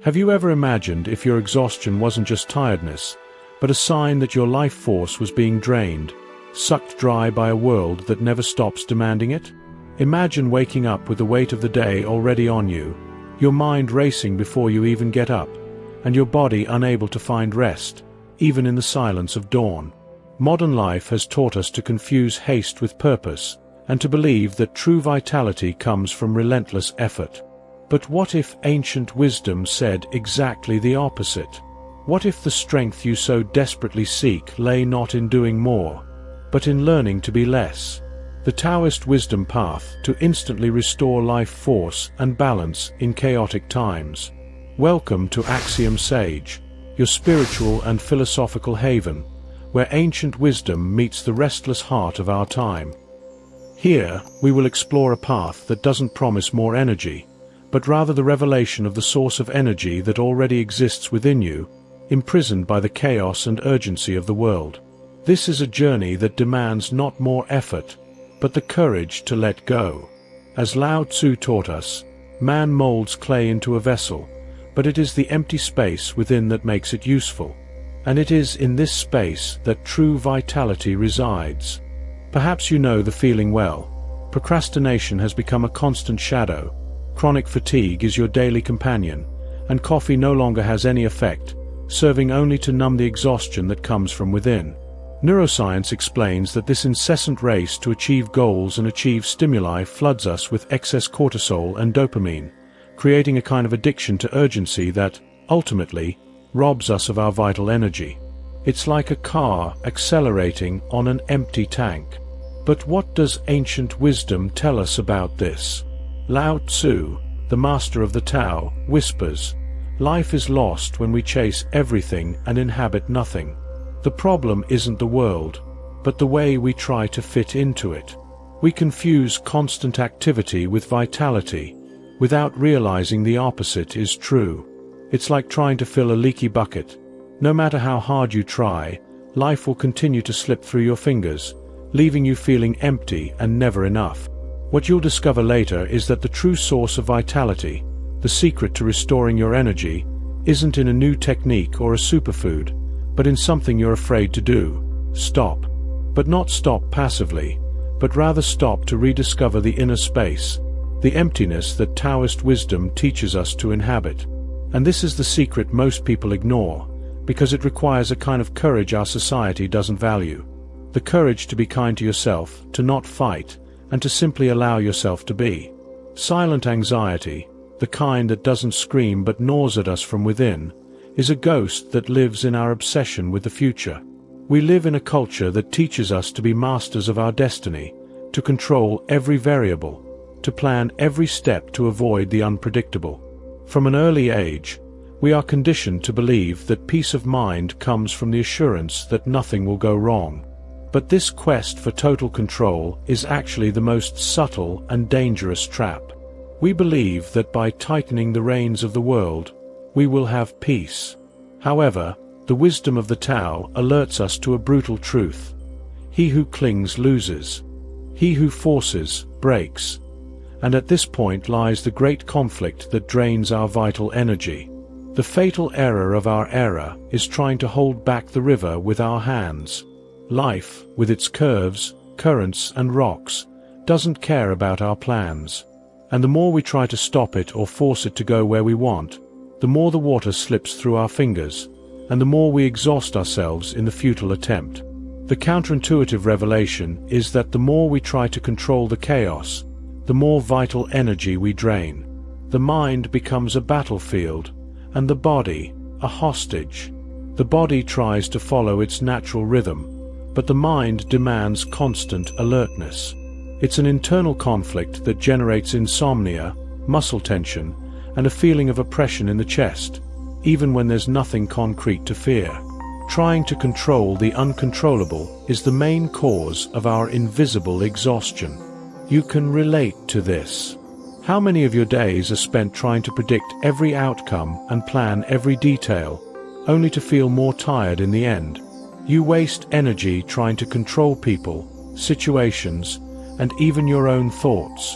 Have you ever imagined if your exhaustion wasn't just tiredness, but a sign that your life force was being drained, sucked dry by a world that never stops demanding it? Imagine waking up with the weight of the day already on you, your mind racing before you even get up, and your body unable to find rest, even in the silence of dawn. Modern life has taught us to confuse haste with purpose, and to believe that true vitality comes from relentless effort. But what if ancient wisdom said exactly the opposite? What if the strength you so desperately seek lay not in doing more, but in learning to be less? The Taoist wisdom path to instantly restore life force and balance in chaotic times. Welcome to Axiom Sage, your spiritual and philosophical haven, where ancient wisdom meets the restless heart of our time. Here, we will explore a path that doesn't promise more energy, but rather the revelation of the source of energy that already exists within you, imprisoned by the chaos and urgency of the world. This is a journey that demands not more effort, but the courage to let go. As Lao Tzu taught us, man molds clay into a vessel, but it is the empty space within that makes it useful. And it is in this space that true vitality resides. Perhaps you know the feeling well. Procrastination has become a constant shadow. Chronic fatigue is your daily companion, and coffee no longer has any effect, serving only to numb the exhaustion that comes from within. Neuroscience explains that this incessant race to achieve goals and achieve stimuli floods us with excess cortisol and dopamine, creating a kind of addiction to urgency that, ultimately, robs us of our vital energy. It's like a car accelerating on an empty tank. But what does ancient wisdom tell us about this? Lao Tzu, the master of the Tao, whispers, "Life is lost when we chase everything and inhabit nothing." The problem isn't the world, but the way we try to fit into it. We confuse constant activity with vitality, without realizing the opposite is true. It's like trying to fill a leaky bucket. No matter how hard you try, life will continue to slip through your fingers, leaving you feeling empty and never enough. What you'll discover later is that the true source of vitality, the secret to restoring your energy, isn't in a new technique or a superfood, but in something you're afraid to do: stop. But not stop passively, but rather stop to rediscover the inner space, the emptiness that Taoist wisdom teaches us to inhabit. And this is the secret most people ignore, because it requires a kind of courage our society doesn't value. The courage to be kind to yourself, to not fight, and to simply allow yourself to be. Silent anxiety, the kind that doesn't scream but gnaws at us from within, is a ghost that lives in our obsession with the future. We live in a culture that teaches us to be masters of our destiny, to control every variable, to plan every step to avoid the unpredictable. From an early age, we are conditioned to believe that peace of mind comes from the assurance that nothing will go wrong. But this quest for total control is actually the most subtle and dangerous trap. We believe that by tightening the reins of the world, we will have peace. However, the wisdom of the Tao alerts us to a brutal truth. He who clings loses. He who forces breaks. And at this point lies the great conflict that drains our vital energy. The fatal error of our era is trying to hold back the river with our hands. Life, with its curves, currents, and rocks, doesn't care about our plans. And the more we try to stop it or force it to go where we want, the more the water slips through our fingers, and the more we exhaust ourselves in the futile attempt. The counterintuitive revelation is that the more we try to control the chaos, the more vital energy we drain. The mind becomes a battlefield, and the body, a hostage. The body tries to follow its natural rhythm, but the mind demands constant alertness. It's an internal conflict that generates insomnia, muscle tension, and a feeling of oppression in the chest, even when there's nothing concrete to fear. Trying to control the uncontrollable is the main cause of our invisible exhaustion. You can relate to this. How many of your days are spent trying to predict every outcome and plan every detail, only to feel more tired in the end? You waste energy trying to control people, situations, and even your own thoughts.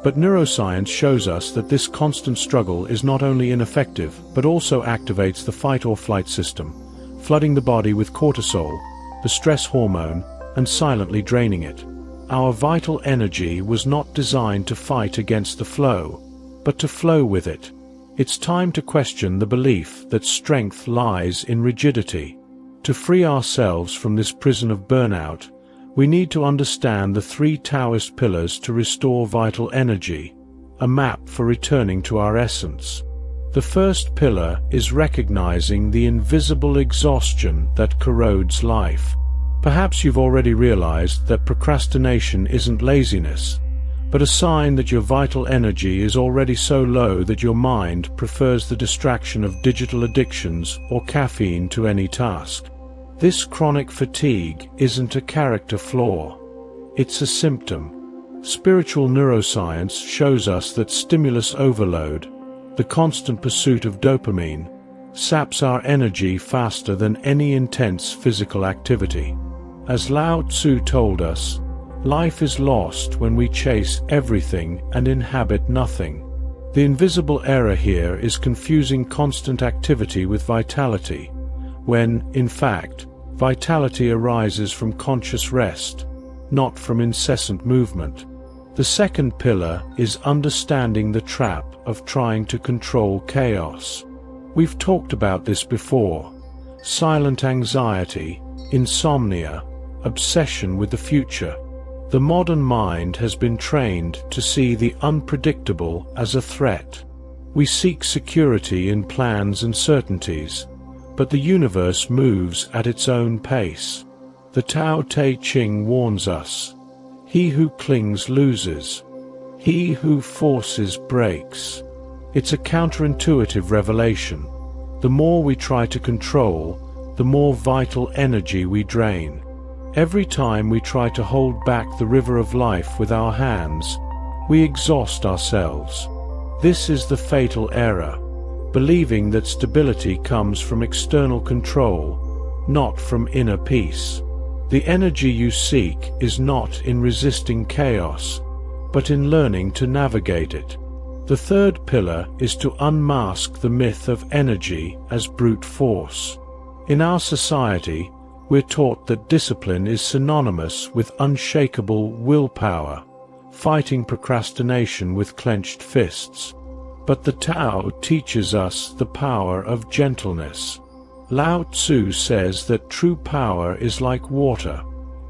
But neuroscience shows us that this constant struggle is not only ineffective, but also activates the fight-or-flight system, flooding the body with cortisol, the stress hormone, and silently draining it. Our vital energy was not designed to fight against the flow, but to flow with it. It's time to question the belief that strength lies in rigidity. To free ourselves from this prison of burnout, we need to understand the 3 Taoist pillars to restore vital energy, a map for returning to our essence. The first pillar is recognizing the invisible exhaustion that corrodes life. Perhaps you've already realized that procrastination isn't laziness, but a sign that your vital energy is already so low that your mind prefers the distraction of digital addictions or caffeine to any task. This chronic fatigue isn't a character flaw. It's a symptom. Spiritual neuroscience shows us that stimulus overload, the constant pursuit of dopamine, saps our energy faster than any intense physical activity. As Lao Tzu told us, life is lost when we chase everything and inhabit nothing. The invisible error here is confusing constant activity with vitality, when, in fact, vitality arises from conscious rest, not from incessant movement. The second pillar is understanding the trap of trying to control chaos. We've talked about this before. Silent anxiety, insomnia, obsession with the future. The modern mind has been trained to see the unpredictable as a threat. We seek security in plans and certainties, but the universe moves at its own pace. The Tao Te Ching warns us, "He who clings loses. He who forces breaks." It's a counterintuitive revelation. The more we try to control, the more vital energy we drain. Every time we try to hold back the river of life with our hands, we exhaust ourselves. This is the fatal error, believing that stability comes from external control, not from inner peace. The energy you seek is not in resisting chaos, but in learning to navigate it. The third pillar is to unmask the myth of energy as brute force. In our society, we're taught that discipline is synonymous with unshakable willpower, fighting procrastination with clenched fists. But the Tao teaches us the power of gentleness. Lao Tzu says that true power is like water,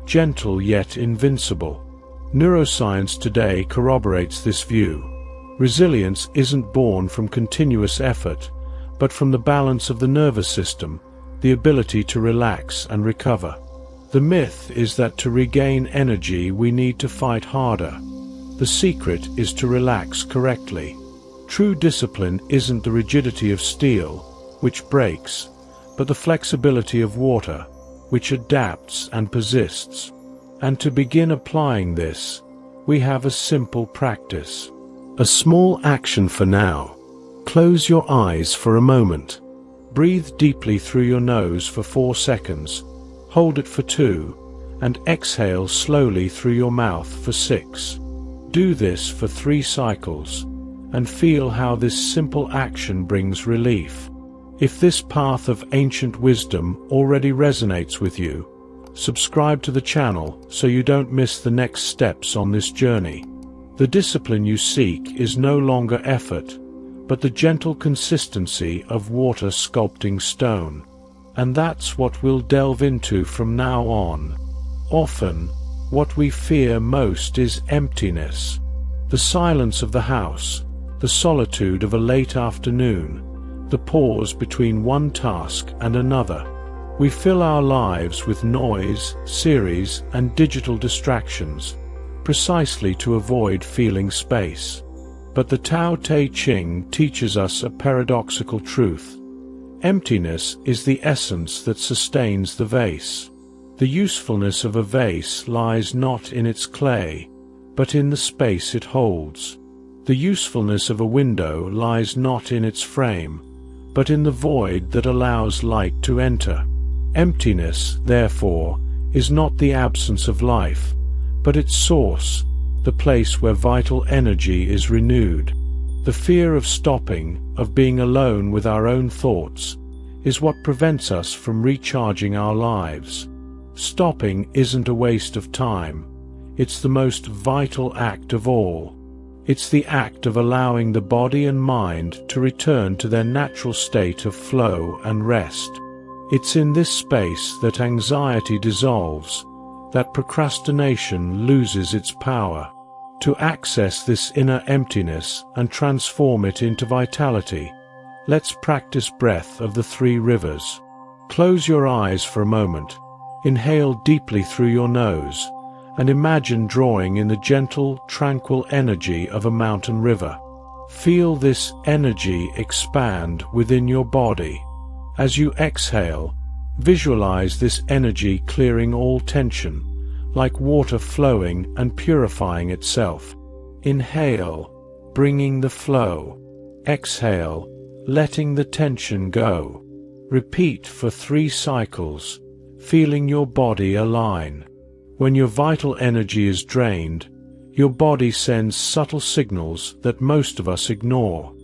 gentle yet invincible. Neuroscience today corroborates this view. Resilience isn't born from continuous effort, but from the balance of the nervous system, the ability to relax and recover. The myth is that to regain energy we need to fight harder. The secret is to relax correctly. True discipline isn't the rigidity of steel, which breaks, but the flexibility of water, which adapts and persists. And to begin applying this, we have a simple practice. A small action for now. Close your eyes for a moment. Breathe deeply through your nose for 4 seconds, hold it for 2, and exhale slowly through your mouth for 6. Do this for 3 cycles, and feel how this simple action brings relief. If this path of ancient wisdom already resonates with you, subscribe to the channel so you don't miss the next steps on this journey. The discipline you seek is no longer effort, but the gentle consistency of water sculpting stone. And that's what we'll delve into from now on. Often, what we fear most is emptiness. The silence of the house, the solitude of a late afternoon, the pause between one task and another. We fill our lives with noise, series, and digital distractions, precisely to avoid feeling space. But the Tao Te Ching teaches us a paradoxical truth. Emptiness is the essence that sustains the vase. The usefulness of a vase lies not in its clay, but in the space it holds. The usefulness of a window lies not in its frame, but in the void that allows light to enter. Emptiness, therefore, is not the absence of life, but its source, the place where vital energy is renewed. The fear of stopping, of being alone with our own thoughts, is what prevents us from recharging our lives. Stopping isn't a waste of time. It's the most vital act of all. It's the act of allowing the body and mind to return to their natural state of flow and rest. It's in this space that anxiety dissolves, that procrastination loses its power. To access this inner emptiness and transform it into vitality, let's practice breath of the three rivers. Close your eyes for a moment. Inhale deeply through your nose, and imagine drawing in the gentle, tranquil energy of a mountain river. Feel this energy expand within your body. As you exhale, visualize this energy clearing all tension, like water flowing and purifying itself. Inhale, bringing the flow. Exhale, letting the tension go. Repeat for 3 cycles, feeling your body align. When your vital energy is drained, your body sends subtle signals that most of us ignore.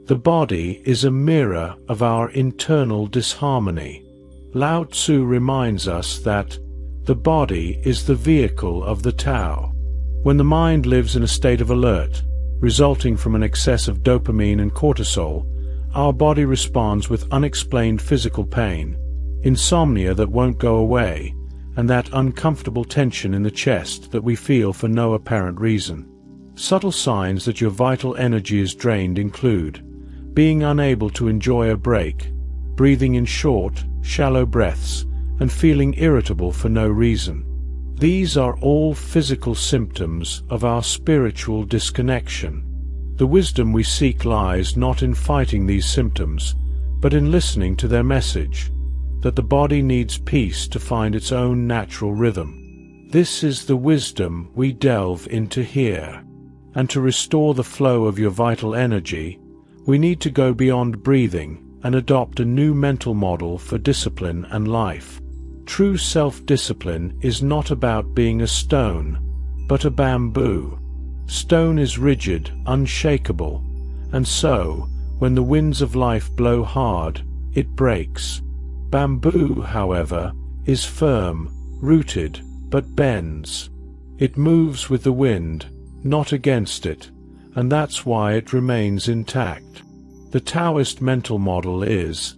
The body is a mirror of our internal disharmony. Lao Tzu reminds us that the body is the vehicle of the Tao. When the mind lives in a state of alert, resulting from an excess of dopamine and cortisol, our body responds with unexplained physical pain, insomnia that won't go away, and that uncomfortable tension in the chest that we feel for no apparent reason. Subtle signs that your vital energy is drained include being unable to enjoy a break, breathing in short, shallow breaths, and feeling irritable for no reason. These are all physical symptoms of our spiritual disconnection. The wisdom we seek lies not in fighting these symptoms, but in listening to their message, that the body needs peace to find its own natural rhythm. This is the wisdom we delve into here. And to restore the flow of your vital energy, we need to go beyond breathing and adopt a new mental model for discipline and life. True self-discipline is not about being a stone, but a bamboo. Stone is rigid, unshakable, and so, when the winds of life blow hard, it breaks. Bamboo, however, is firm, rooted, but bends. It moves with the wind, not against it, and that's why it remains intact. The Taoist mental model is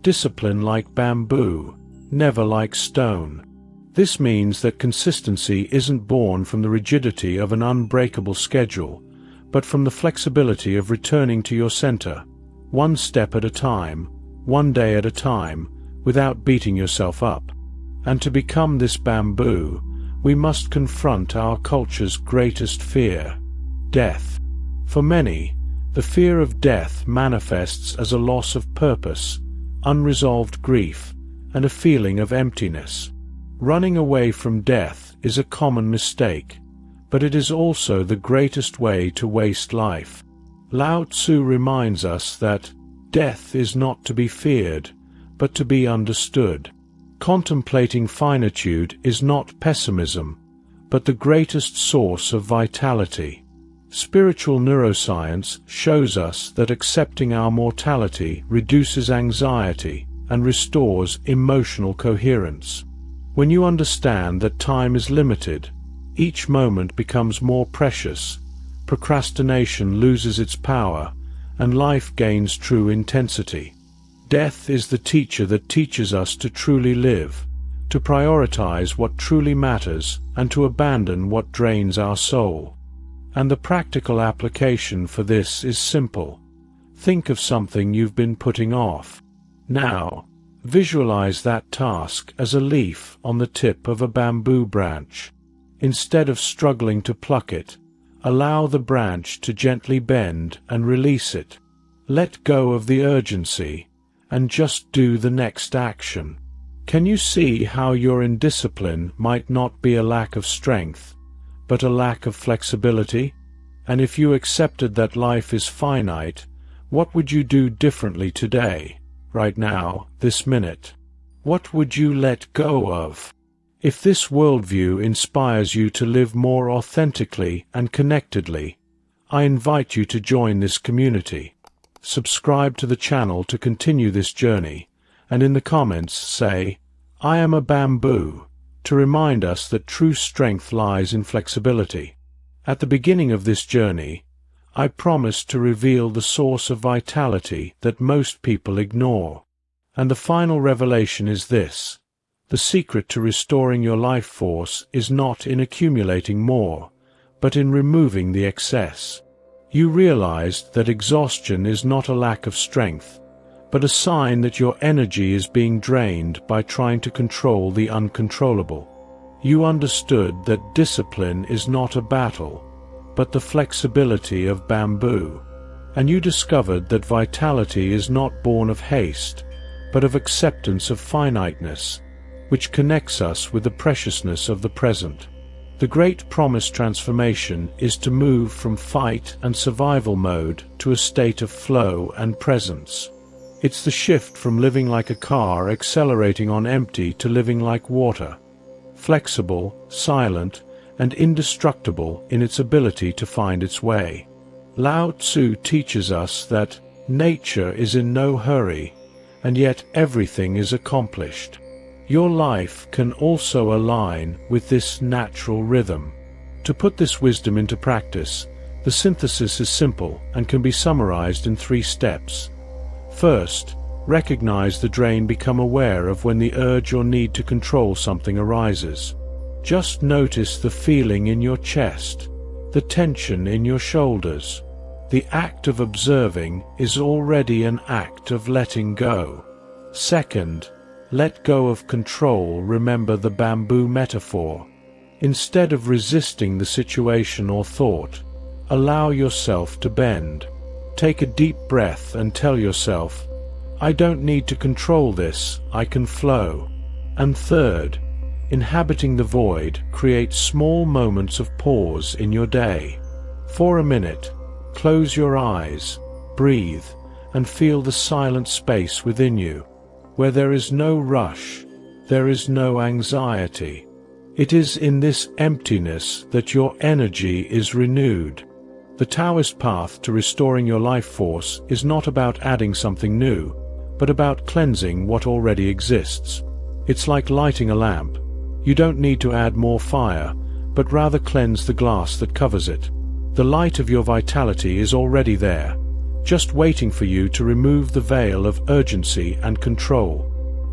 discipline like bamboo, never like stone. This means that consistency isn't born from the rigidity of an unbreakable schedule, but from the flexibility of returning to your center, one step at a time, one day at a time, without beating yourself up. And to become this bamboo, we must confront our culture's greatest fear: death. For many, the fear of death manifests as a loss of purpose, unresolved grief, and a feeling of emptiness. Running away from death is a common mistake, but it is also the greatest way to waste life. Lao Tzu reminds us that death is not to be feared, but to be understood. Contemplating finitude is not pessimism, but the greatest source of vitality. Spiritual neuroscience shows us that accepting our mortality reduces anxiety and restores emotional coherence. When you understand that time is limited, each moment becomes more precious, procrastination loses its power, and life gains true intensity. Death is the teacher that teaches us to truly live, to prioritize what truly matters, and to abandon what drains our soul. And the practical application for this is simple. Think of something you've been putting off. Now, visualize that task as a leaf on the tip of a bamboo branch. Instead of struggling to pluck it, allow the branch to gently bend and release it. Let go of the urgency and just do the next action. Can you see how your indiscipline might not be a lack of strength, but a lack of flexibility? And if you accepted that life is finite, what would you do differently today, right now, this minute? What would you let go of? If this worldview inspires you to live more authentically and connectedly, I invite you to join this community. Subscribe to the channel to continue this journey, and in the comments say, "I am a bamboo," to remind us that true strength lies in flexibility. At the beginning of this journey, I promised to reveal the source of vitality that most people ignore. And the final revelation is this: the secret to restoring your life force is not in accumulating more, but in removing the excess. You realized that exhaustion is not a lack of strength, but a sign that your energy is being drained by trying to control the uncontrollable. You understood that discipline is not a battle, but the flexibility of bamboo. And you discovered that vitality is not born of haste, but of acceptance of finiteness, which connects us with the preciousness of the present. The great promised transformation is to move from fight and survival mode to a state of flow and presence. It's the shift from living like a car accelerating on empty to living like water, flexible, silent, and indestructible in its ability to find its way. Lao Tzu teaches us that nature is in no hurry, and yet everything is accomplished. Your life can also align with this natural rhythm. To put this wisdom into practice, the synthesis is simple and can be summarized in 3 steps. First, recognize the drain. Become aware of when the urge or need to control something arises. Just notice the feeling in your chest, the tension in your shoulders. The act of observing is already an act of letting go. Second, let go of control. Remember the bamboo metaphor. Instead of resisting the situation or thought, allow yourself to bend. Take a deep breath and tell yourself, "I don't need to control this, I can flow." And third, inhabiting the void, create small moments of pause in your day. For a minute, close your eyes, breathe, and feel the silent space within you. Where there is no rush, there is no anxiety. It is in this emptiness that your energy is renewed. The Taoist path to restoring your life force is not about adding something new, but about cleansing what already exists. It's like lighting a lamp. You don't need to add more fire, but rather cleanse the glass that covers it. The light of your vitality is already there, just waiting for you to remove the veil of urgency and control.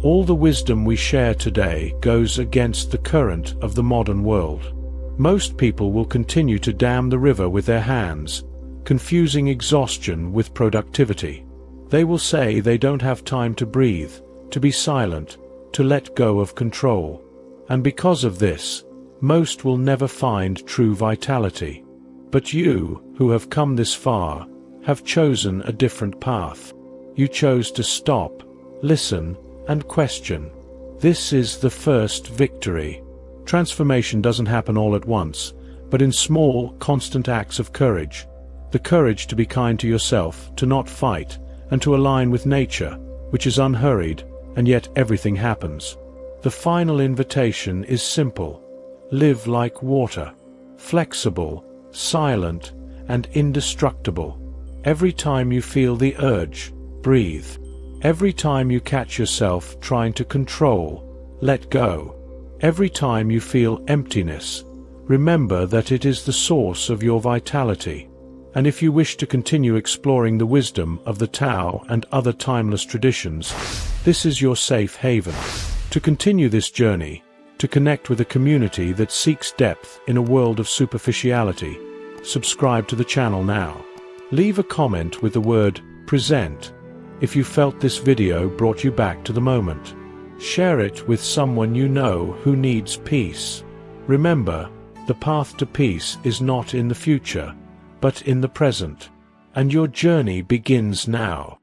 All the wisdom we share today goes against the current of the modern world. Most people will continue to dam the river with their hands, confusing exhaustion with productivity. They will say they don't have time to breathe, to be silent, to let go of control. And because of this, most will never find true vitality. But you, who have come this far, have chosen a different path. You chose to stop, listen, and question. This is the first victory. Transformation doesn't happen all at once, but in small, constant acts of courage. The courage to be kind to yourself, to not fight, and to align with nature, which is unhurried, and yet everything happens. The final invitation is simple. Live like water, flexible, silent, and indestructible. Every time you feel the urge, breathe. Every time you catch yourself trying to control, let go. Every time you feel emptiness, remember that it is the source of your vitality. And if you wish to continue exploring the wisdom of the Tao and other timeless traditions, this is your safe haven. To continue this journey, to connect with a community that seeks depth in a world of superficiality, subscribe to the channel now. Leave a comment with the word "present" if you felt this video brought you back to the moment. Share it with someone you know who needs peace. Remember, the path to peace is not in the future, but in the present, and your journey begins now.